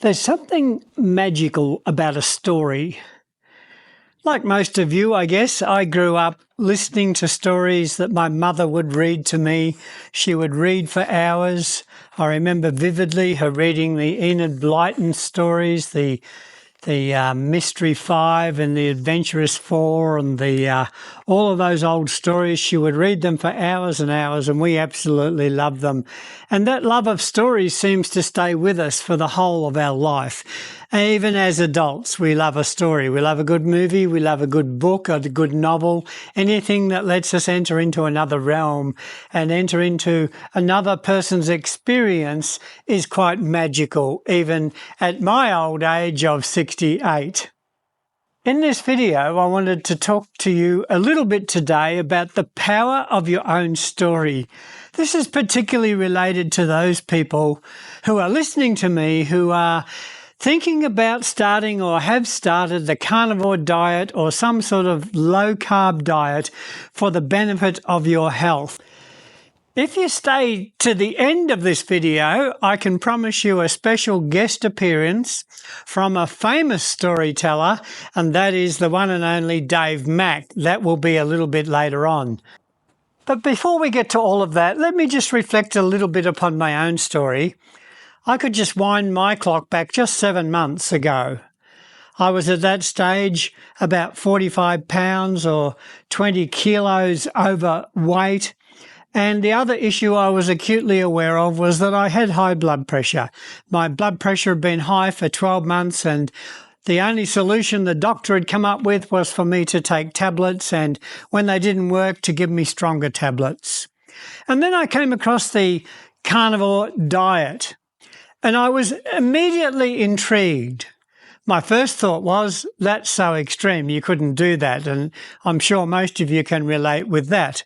There's something magical about a story. Like most of you, I guess, I grew up listening to stories that my mother would read to me. She would read for hours. I remember vividly her reading the Enid Blyton stories, the Mystery Five and the Adventurous Four and the all of those old stories. She would read them for hours and hours, and we absolutely loved them. And that love of stories seems to stay with us for the whole of our life. And even as adults, we love a story. We love a good movie. We love a good book, a good novel, anything that lets us enter into another realm and enter into another person's experience is quite magical, even at my old age of 68. In this video, I wanted to talk to you a little bit today about the power of your own story. This is particularly related to those people who are listening to me who are thinking about starting or have started the carnivore diet or some sort of low-carb diet for the benefit of your health. If you stay to the end of this video, I can promise you a special guest appearance from a famous storyteller, and that is the one and only Dave Mack. That will be a little bit later on. But before we get to all of that, let me just reflect a little bit upon my own story. I could just wind my clock back just 7 months ago. I was at that stage about 45 pounds or 20 kilos overweight. And the other issue I was acutely aware of was that I had high blood pressure. My blood pressure had been high for 12 months, and the only solution the doctor had come up with was for me to take tablets, and when they didn't work, to give me stronger tablets. And then I came across the Carnivore Diet, and I was immediately intrigued. My first thought was, that's so extreme, you couldn't do that, and I'm sure most of you can relate with that.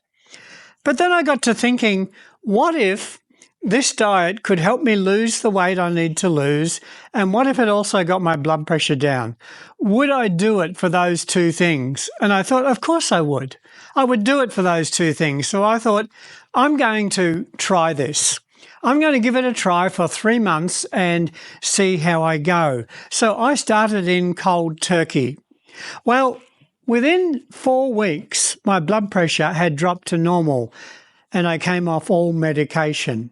But then I got to thinking, what if this diet could help me lose the weight I need to lose, and what if it also got my blood pressure down? Would I do it for those two things? And I thought, of course I would. I would do it for those two things. So I thought, I'm going to try this. I'm going to give it a try for 3 months and see how I go. So I started in cold turkey. Well, within 4 weeks, my blood pressure had dropped to normal and I came off all medication.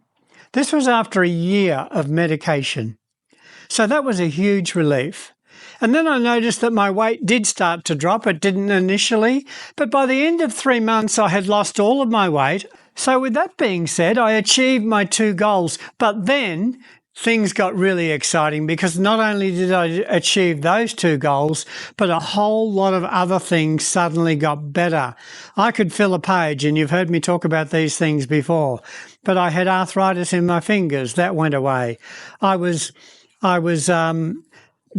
This was after a year of medication. So that was a huge relief. And then I noticed that my weight did start to drop. It didn't initially, but by the end of 3 months, I had lost all of my weight. So with that being said, I achieved my 2 goals, but then things got really exciting because not only did I achieve those 2 goals, but a whole lot of other things suddenly got better. I could fill a page, and you've heard me talk about these things before, but I had arthritis in my fingers. That went away. I was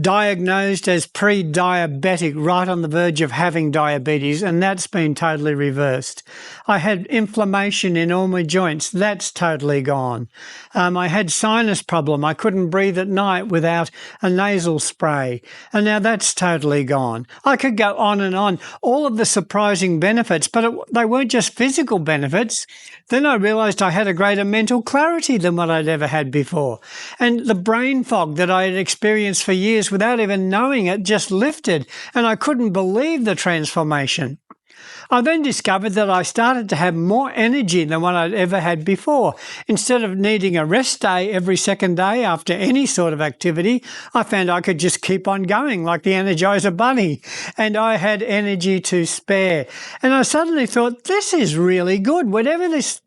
diagnosed as pre-diabetic, right on the verge of having diabetes, and that's been totally reversed. I had inflammation in all my joints. That's totally gone. I had sinus problem. I couldn't breathe at night without a nasal spray, and now that's totally gone. I could go on and on, all of the surprising benefits, but they weren't just physical benefits. Then I realized I had a greater mental clarity than what I'd ever had before. And the brain fog that I had experienced for years without even knowing it just lifted, and I couldn't believe the transformation. I then discovered that I started to have more energy than what I'd ever had before. Instead of needing a rest day every second day after any sort of activity, I found I could just keep on going like the Energizer Bunny, and I had energy to spare. And I suddenly thought, this is really good. Whatever this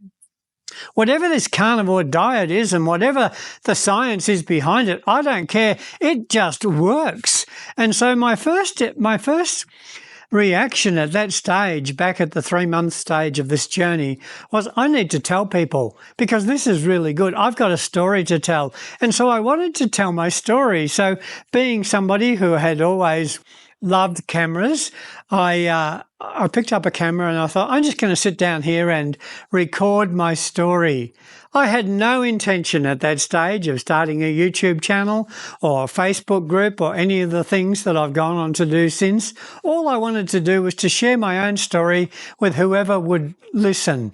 carnivore diet is and whatever the science is behind it, I don't care. It just works. And so my first reaction at that stage, back at the 3-month stage of this journey, was I need to tell people because this is really good. I've got a story to tell. And so I wanted to tell my story. So being somebody who had always loved cameras, I picked up a camera and I thought, I'm just going to sit down here and record my story. I had no intention at that stage of starting a YouTube channel or a Facebook group or any of the things that I've gone on to do since. All I wanted to do was to share my own story with whoever would listen.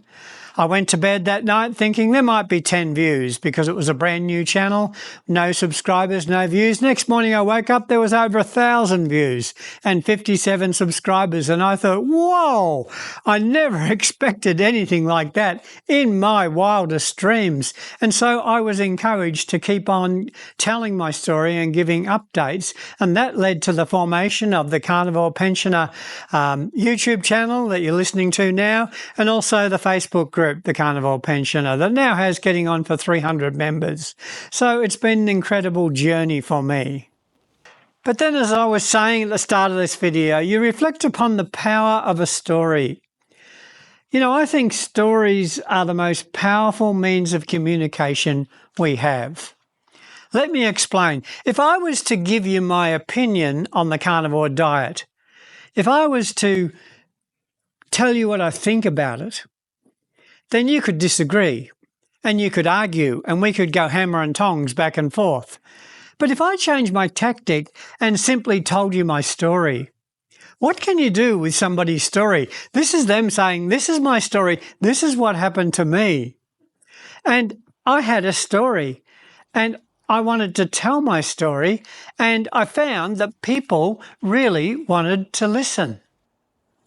I went to bed that night thinking there might be 10 views because it was a brand new channel, no subscribers, no views. Next morning I woke up, there was over 1,000 views and 57 subscribers. And I thought, whoa, I never expected anything like that in my wildest dreams. And so I was encouraged to keep on telling my story and giving updates. And that led to the formation of the Carnivore Pensioner YouTube channel that you're listening to now, and also the Facebook group, the Carnivore Pensioner, that now has getting on for 300 members. So it's been an incredible journey for me. But then, as I was saying at the start of this video, you reflect upon the power of a story. You know, I think stories are the most powerful means of communication we have. Let me explain. If I was to give you my opinion on the carnivore diet, if I was to tell you what I think about it, then you could disagree and you could argue and we could go hammer and tongs back and forth. But if I changed my tactic and simply told you my story, what can you do with somebody's story? This is them saying, this is my story, this is what happened to me. And I had a story and I wanted to tell my story, and I found that people really wanted to listen.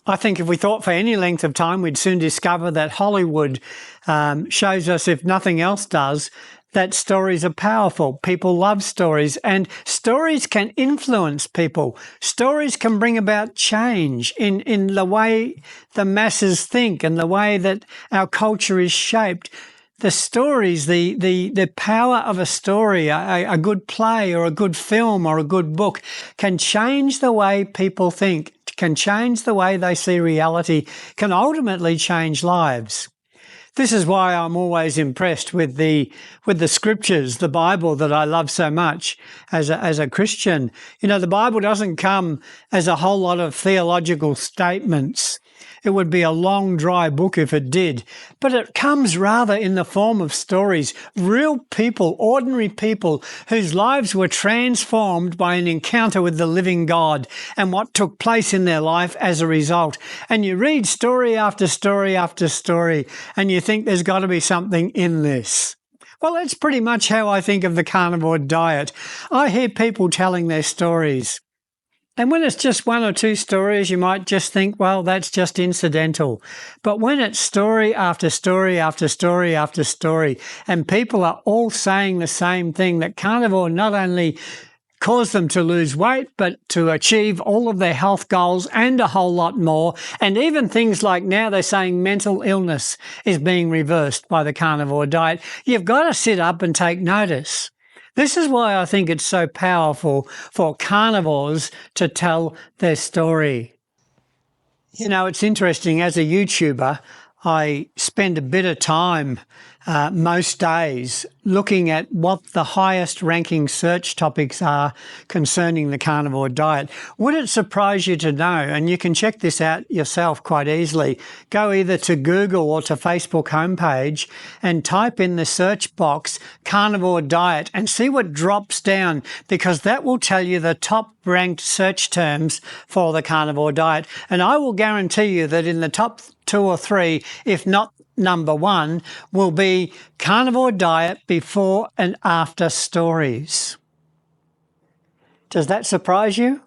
I think if we thought for any length of time, we'd soon discover that Hollywood shows us, if nothing else does, that stories are powerful. People love stories, and stories can influence people. Stories can bring about change in the way the masses think and the way that our culture is shaped. The stories, the power of a story, a good play or a good film or a good book can change the way people think, can change the way they see reality, can ultimately change lives. This is why I'm always impressed with the scriptures, the Bible that I love so much as a Christian. You know, the Bible doesn't come as a whole lot of theological statements. It would be a long, dry book if it did. But it comes rather in the form of stories, real people, ordinary people whose lives were transformed by an encounter with the living God and what took place in their life as a result. And you read story after story after story, and you think there's got to be something in this. Well, that's pretty much how I think of the carnivore diet. I hear people telling their stories. And when it's just one or two stories, you might just think, well, that's just incidental. But when it's story after story after story after story, and people are all saying the same thing, that carnivore not only caused them to lose weight, but to achieve all of their health goals and a whole lot more. And even things like now they're saying mental illness is being reversed by the carnivore diet. You've got to sit up and take notice. This is why I think it's so powerful for carnivores to tell their story. You know, it's interesting, as a YouTuber, I spend a bit of time most days looking at what the highest ranking search topics are concerning the carnivore diet. Would it surprise you to know, and you can check this out yourself quite easily, go either to Google or to Facebook homepage and type in the search box carnivore diet and see what drops down, because that will tell you the top ranked search terms for the carnivore diet. And I will guarantee you that in the top 2 or 3, if not number 1, will be carnivore diet before and after stories. Does that surprise you?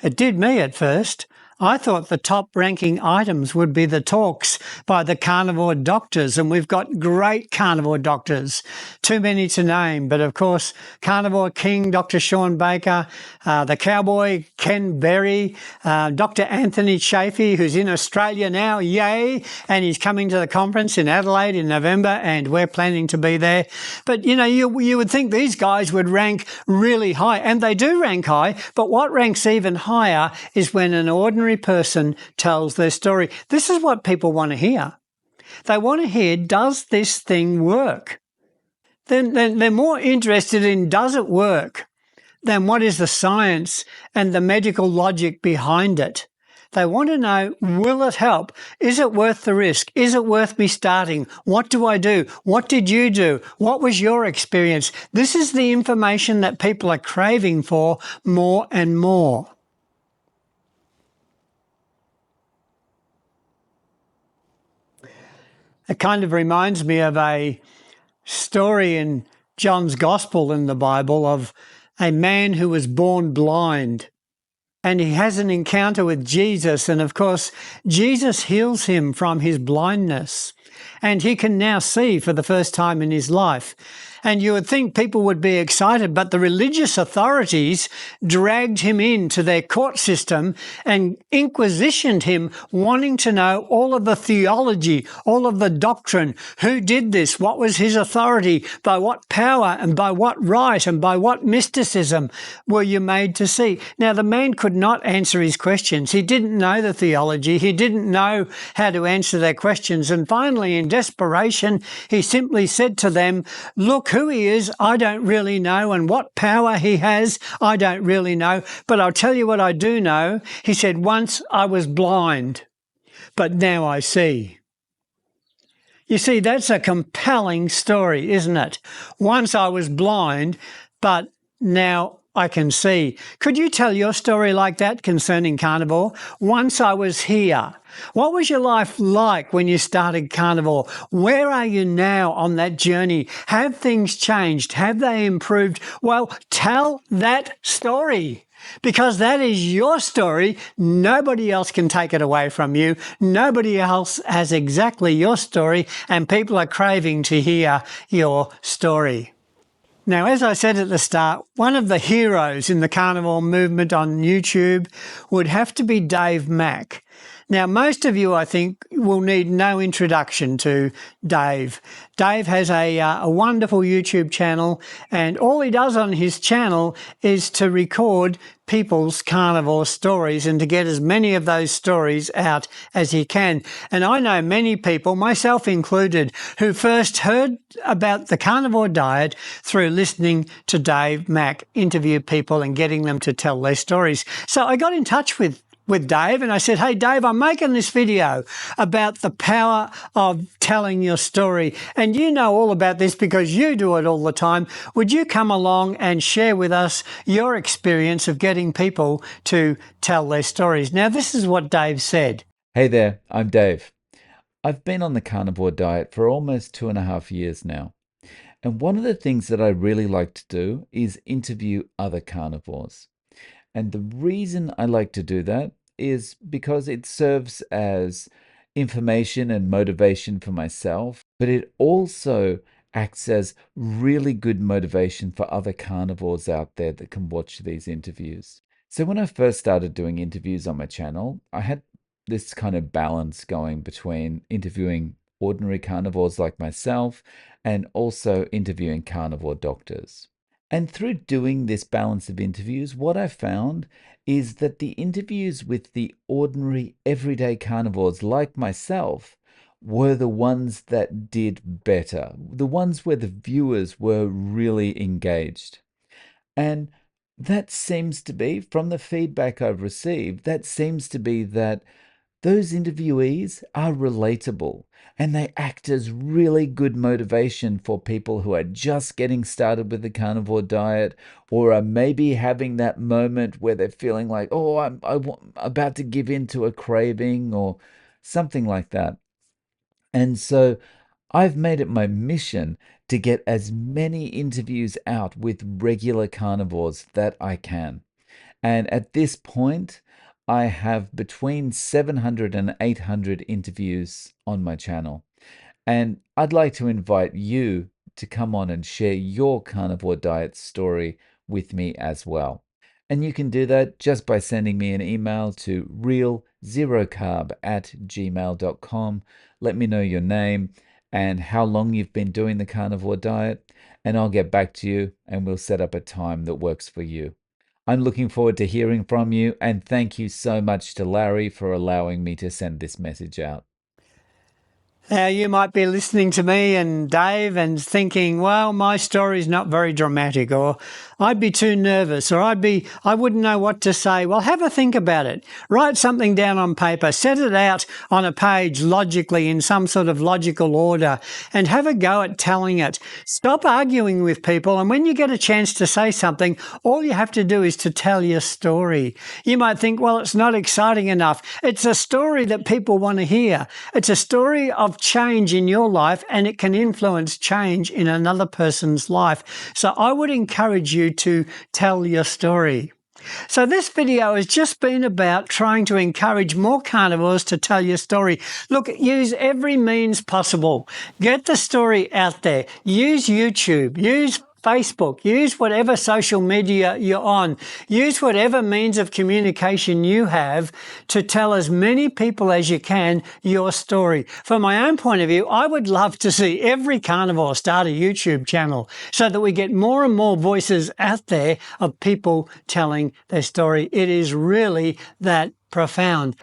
It did me at first. I thought the top ranking items would be the talks by the carnivore doctors, and we've got great carnivore doctors, too many to name, but of course Carnivore King Dr. Sean Baker, the cowboy Ken Berry, Dr. Anthony Chafee, who's in Australia now, yay, and he's coming to the conference in Adelaide in November, and we're planning to be there. But you know, you would think these guys would rank really high, and they do rank high, but what ranks even higher is when an ordinary person tells their story. This is what people want to hear. They want to hear, does this thing work? Then they're more interested in, does it work, than what is the science and the medical logic behind it. They want to know, will it help? Is it worth the risk? Is it worth me starting? What do I do? What did you do? What was your experience? This is the information that people are craving for more and more. It kind of reminds me of a story in John's Gospel in the Bible of a man who was born blind. And he has an encounter with Jesus. And of course, Jesus heals him from his blindness. And he can now see for the first time in his life. And you would think people would be excited, but the religious authorities dragged him into their court system and inquisitioned him, wanting to know all of the theology, all of the doctrine. Who did this? What was his authority? By what power and by what right and by what mysticism were you made to see? Now, the man could not answer his questions. He didn't know the theology. He didn't know how to answer their questions. And finally, in desperation, he simply said to them, look, who he is, I don't really know, and what power he has, I don't really know, but I'll tell you what I do know. He said, once I was blind, but now I see. You see, that's a compelling story, isn't it? Once I was blind, but now I can see. Could you tell your story like that concerning Carnivore? Once I was here. What was your life like when you started Carnivore? Where are you now on that journey? Have things changed? Have they improved? Well, tell that story. Because that is your story. Nobody else can take it away from you. Nobody else has exactly your story, and people are craving to hear your story. Now, as I said at the start, one of the heroes in the carnivore movement on YouTube would have to be Dave Mack. Now, most of you, I think, will need no introduction to Dave. Dave has a wonderful YouTube channel, and all he does on his channel is to record people's carnivore stories and to get as many of those stories out as he can. And I know many people, myself included, who first heard about the carnivore diet through listening to Dave Mack interview people and getting them to tell their stories. So I got in touch with Dave and I said, hey, Dave, I'm making this video about the power of telling your story. And you know all about this because you do it all the time. Would you come along and share with us your experience of getting people to tell their stories? Now, this is what Dave said. Hey there, I'm Dave. I've been on the carnivore diet for almost 2.5 years now. And one of the things that I really like to do is interview other carnivores. And the reason I like to do that is because it serves as information and motivation for myself, but it also acts as really good motivation for other carnivores out there that can watch these interviews. So when I first started doing interviews on my channel, I had this kind of balance going between interviewing ordinary carnivores like myself and also interviewing carnivore doctors. And through doing this balance of interviews, what I found is that the interviews with the ordinary everyday carnivores like myself were the ones that did better, the ones where the viewers were really engaged. And that seems to be, from the feedback I've received, that seems to be that those interviewees are relatable and they act as really good motivation for people who are just getting started with the carnivore diet or are maybe having that moment where they're feeling like, oh, I'm about to give in to a craving or something like that. And so I've made it my mission to get as many interviews out with regular carnivores that I can. And at this point, I have between 700 and 800 interviews on my channel. And I'd like to invite you to come on and share your carnivore diet story with me as well. And you can do that just by sending me an email to realzerocarb@gmail.com. Let me know your name and how long you've been doing the carnivore diet, and I'll get back to you and we'll set up a time that works for you. I'm looking forward to hearing from you, and thank you so much to Larry for allowing me to send this message out. Now, you might be listening to me and Dave and thinking, well, my story's not very dramatic, or I'd be too nervous, or I wouldn't know what to say. Well, have a think about it. Write something down on paper, set it out on a page logically in some sort of logical order, and have a go at telling it. Stop arguing with people, and when you get a chance to say something, all you have to do is to tell your story. You might think, well, it's not exciting enough. It's a story that people want to hear. It's a story of of change in your life, and it can influence change in another person's life. So I would encourage you to tell your story. So this video has just been about trying to encourage more carnivores to tell your story. Look, use every means possible. Get the story out there. Use YouTube. Use Facebook. Use whatever social media you're on. Use whatever means of communication you have to tell as many people as you can your story. From my own point of view, I would love to see every carnivore start a YouTube channel so that we get more and more voices out there of people telling their story. It is really that profound.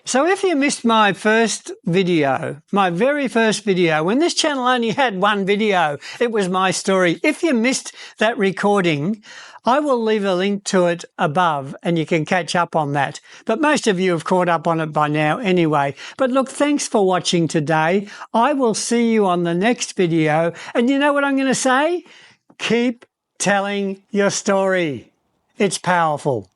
So if you missed my first video, my very first video, when this channel only had one video, it was my story. If you missed that recording, I will leave a link to it above and you can catch up on that. But most of you have caught up on it by now anyway. But look, thanks for watching today. I will see you on the next video. And you know what I'm going to say? Keep telling your story. It's powerful.